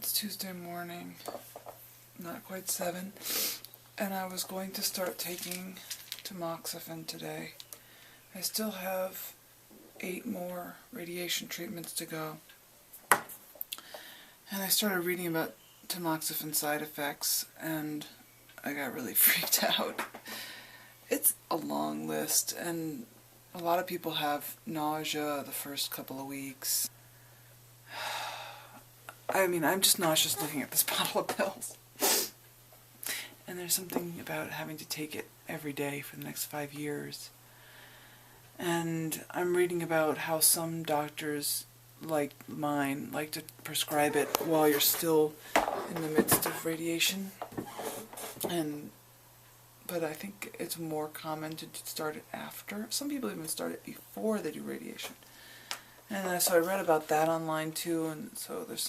It's Tuesday morning, not quite 7, and I was going to start taking Tamoxifen today. I still have 8 more radiation treatments to go. And I started reading about Tamoxifen side effects, and I got really freaked out. It's a long list, and a lot of people have nausea the first couple of weeks. I mean, I'm just nauseous looking at this bottle of pills. And there's something about having to take it every day for the next 5 years. And I'm reading about how some doctors, like mine, like to prescribe it while you're still in the midst of radiation. But I think it's more common to start it after. Some people even start it before they do radiation. And so I read about that online too, and so there's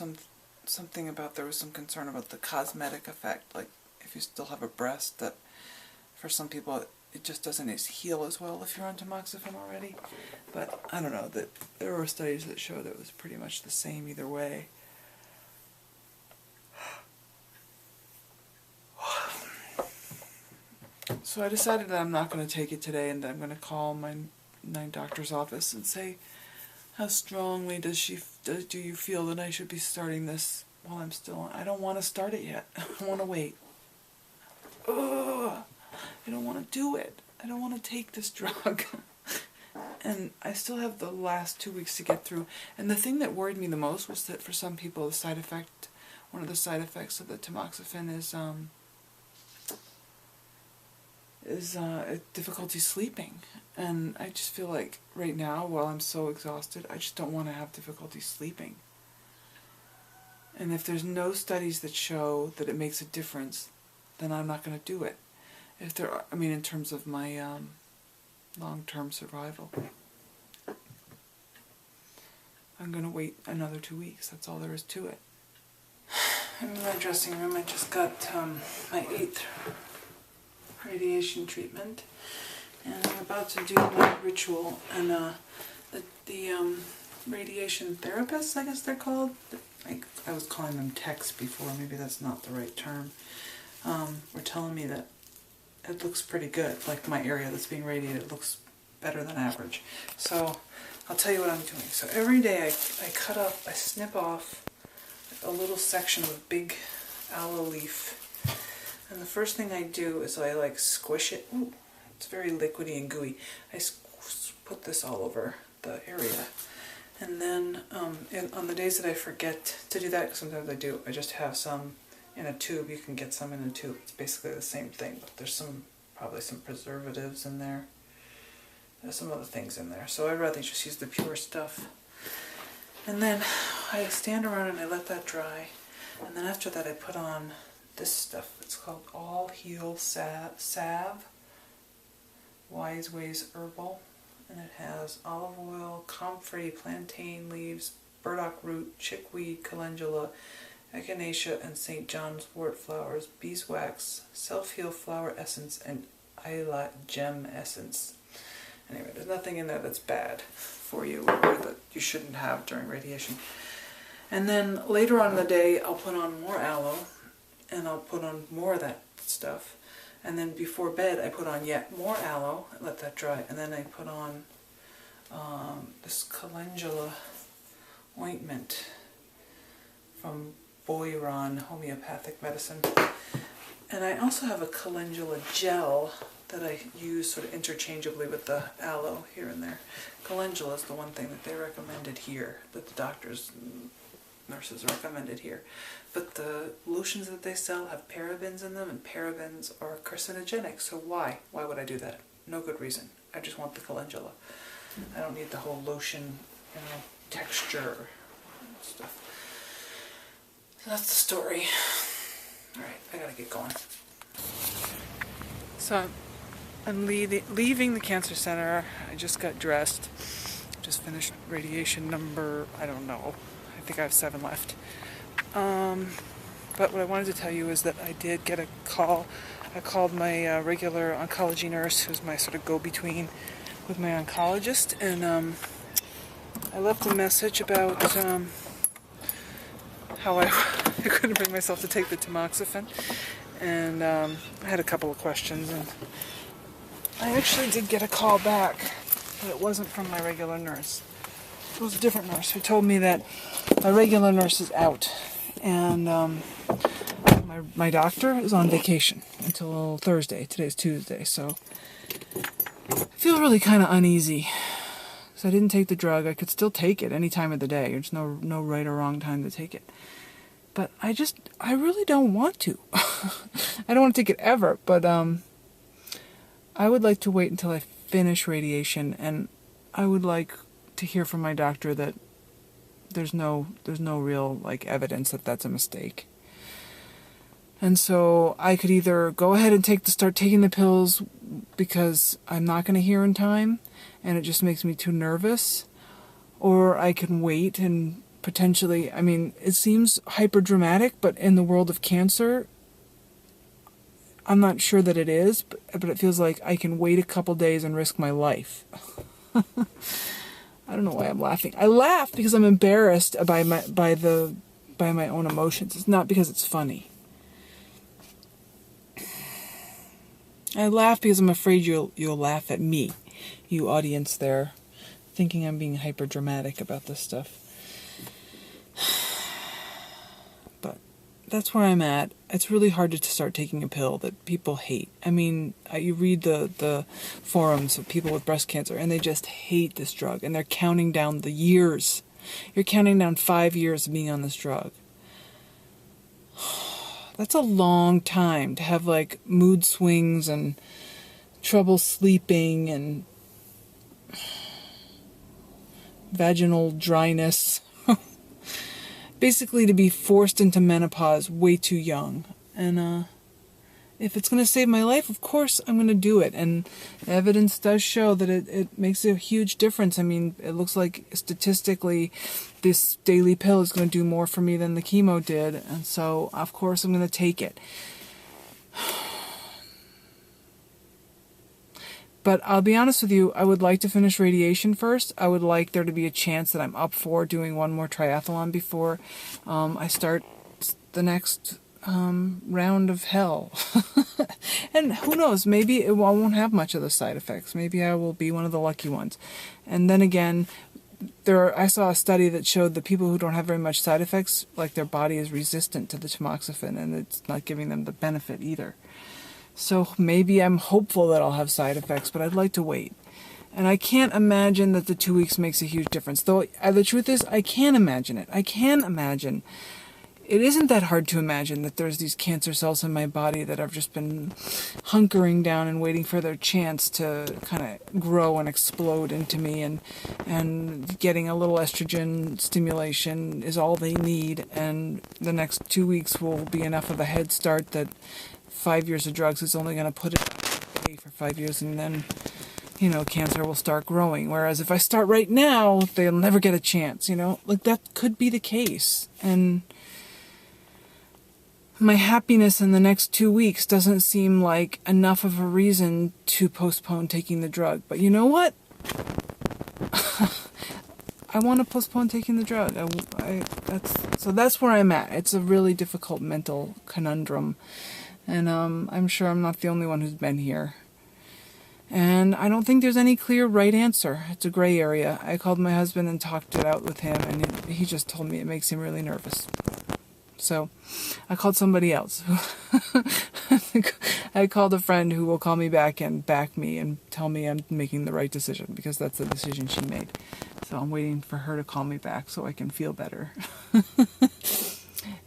something about, there was some concern about the cosmetic effect, like if you still have a breast, that for some people it just doesn't heal as well if you're on Tamoxifen already. But I don't know, that there were studies that showed that it was pretty much the same either way. So I decided that I'm not going to take it today, and that I'm going to call my doctor's office and say, how strongly do you feel that I should be starting this while I'm still on? I don't want to start it yet. I want to wait. Ugh, I don't want to do it. I don't want to take this drug. And I still have the last 2 weeks to get through. And the thing that worried me the most was that for some people one of the side effects of the Tamoxifen is difficulty sleeping. And I just feel like right now, while I'm so exhausted, I just don't want to have difficulty sleeping. And if there's no studies that show that it makes a difference, then I'm not going to do it. If there are, I mean, in terms of my long-term survival, I'm going to wait another 2 weeks. That's all there is to it. I'm in my dressing room. I just got my 8th radiation treatment, and I'm about to do my ritual. And the radiation therapists, I guess they're called, I was calling them techs before, maybe that's not the right term, were telling me that it looks pretty good. Like my area that's being radiated looks better than average. So I'll tell you what I'm doing. So every day I snip off a little section of a big aloe leaf. And the first thing I do is I squish it. Ooh, it's very liquidy and gooey. I put this all over the area. And then on the days that I forget to do that, because sometimes I do, I just have some in a tube. You can get some in a tube. It's basically the same thing, but there's probably some preservatives in there. There's some other things in there. So I'd rather just use the pure stuff. And then I stand around and I let that dry. And then after that I put on this stuff. It's called All Heal Salve, Wise Ways Herbal, and it has olive oil, comfrey, plantain leaves, burdock root, chickweed, calendula, echinacea, and St. John's wort flowers, beeswax, self-heal flower essence, and Isla gem essence. Anyway, there's nothing in there that's bad for you or that you shouldn't have during radiation. And then later on in the day, I'll put on more aloe, and I'll put on more of that stuff. And then before bed, I put on yet more aloe, and let that dry. And then I put on this calendula ointment from Boiron homeopathic medicine. And I also have a calendula gel that I use sort of interchangeably with the aloe here and there. Calendula is the one thing that they recommended here, that the doctors and nurses recommended here. But the lotions that they sell have parabens in them, and parabens are carcinogenic, so why? Why would I do that? No good reason. I just want the calendula. I don't need the whole lotion, texture and stuff. So that's the story. Alright, I gotta get going. So I'm leaving the cancer center. I just got dressed. Just finished radiation number, I don't know. I think I have 7 left. But what I wanted to tell you is that I did get a call. I called my regular oncology nurse, who's my sort of go-between with my oncologist, and I left a message about how I couldn't bring myself to take the tamoxifen. And I had a couple of questions, and I actually did get a call back, but it wasn't from my regular nurse. It was a different nurse who told me that my regular nurse is out, and my doctor is on vacation until Thursday. Today's Tuesday, so I feel really kind of uneasy. So I didn't take the drug. I could still take it any time of the day. There's no right or wrong time to take it. But I really don't want to. I don't want to take it ever, but I would like to wait until I finish radiation, and I would like to hear from my doctor that there's no real evidence that that's a mistake. And so I could either go ahead and start taking the pills because I'm not going to hear in time, and it just makes me too nervous, or I can wait and potentially, I mean, it seems hyper dramatic, but in the world of cancer, I'm not sure that it is, but it feels like I can wait a couple days and risk my life. I don't know why I'm laughing. I laugh because I'm embarrassed by my own emotions. It's not because it's funny. I laugh because I'm afraid you'll laugh at me, you audience there, thinking I'm being hyper dramatic about this stuff. But that's where I'm at. It's really hard to start taking a pill that people hate. I mean, you read the forums of people with breast cancer, and they just hate this drug, and they're counting down the years. You're counting down 5 years of being on this drug. That's a long time to have mood swings and trouble sleeping and vaginal dryness. Basically to be forced into menopause way too young. And if it's going to save my life, of course I'm going to do it. And evidence does show that it makes a huge difference. I mean, it looks like statistically this daily pill is going to do more for me than the chemo did. And so, of course, I'm going to take it. But I'll be honest with you, I would like to finish radiation first. I would like there to be a chance that I'm up for doing one more triathlon before I start the next round of hell. And who knows, maybe I won't have much of the side effects. Maybe I will be one of the lucky ones. And then again, I saw a study that showed that people who don't have very much side effects, their body is resistant to the tamoxifen, and it's not giving them the benefit either. So maybe I'm hopeful that I'll have side effects, but I'd like to wait. And I can't imagine that the 2 weeks makes a huge difference. Though the truth is, I can imagine it. I can imagine. It isn't that hard to imagine that there's these cancer cells in my body that have just been hunkering down and waiting for their chance to kind of grow and explode into me, and getting a little estrogen stimulation is all they need, and the next 2 weeks will be enough of a head start that 5 years of drugs is only going to put it away for 5 years, and then, cancer will start growing. Whereas if I start right now, they'll never get a chance, that could be the case. And my happiness in the next 2 weeks doesn't seem like enough of a reason to postpone taking the drug. But you know what? I want to postpone taking the drug. That's where I'm at. It's a really difficult mental conundrum. And I'm sure I'm not the only one who's been here. And I don't think there's any clear right answer. It's a gray area. I called my husband and talked it out with him, and he just told me it makes him really nervous. So I called somebody else. I called a friend who will call me back and back me and tell me I'm making the right decision, because that's the decision she made. So I'm waiting for her to call me back so I can feel better.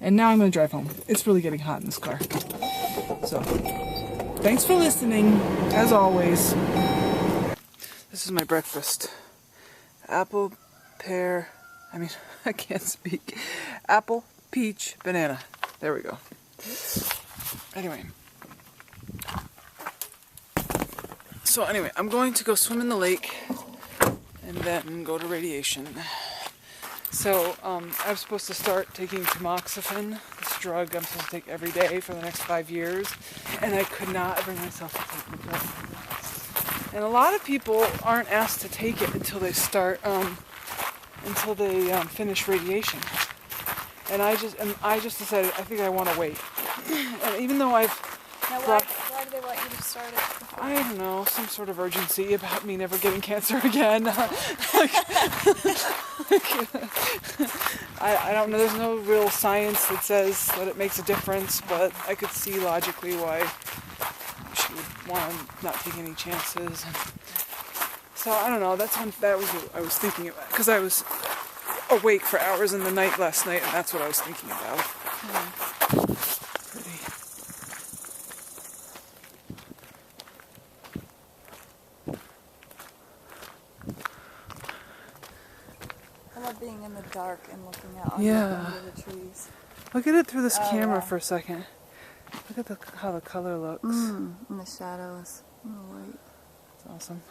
And now I'm going to drive home. It's really getting hot in this car. So, thanks for listening, as always. This is my breakfast. Apple, pear, I can't speak. Apple, peach, banana. There we go. Anyway. So anyway, I'm going to go swim in the lake and then go to radiation. So, I was supposed to start taking tamoxifen, this drug I'm supposed to take every day for the next 5 years, and I could not bring myself to take the drug. And a lot of people aren't asked to take it until they start, finish radiation. And I just decided I think I want to wait. And even though I've Now, why do they want you to start it? I don't know, some sort of urgency about me never getting cancer again. I don't know, there's no real science that says that it makes a difference, but I could see logically why she would want to not take any chances. So I don't know, that was what I was thinking about, because I was awake for hours in the night last night, and that's what I was thinking about. Pretty. I love being in the dark and looking out under the trees. Look at it through this camera for a second. Look at how the color looks. And the shadows and the light. It's awesome.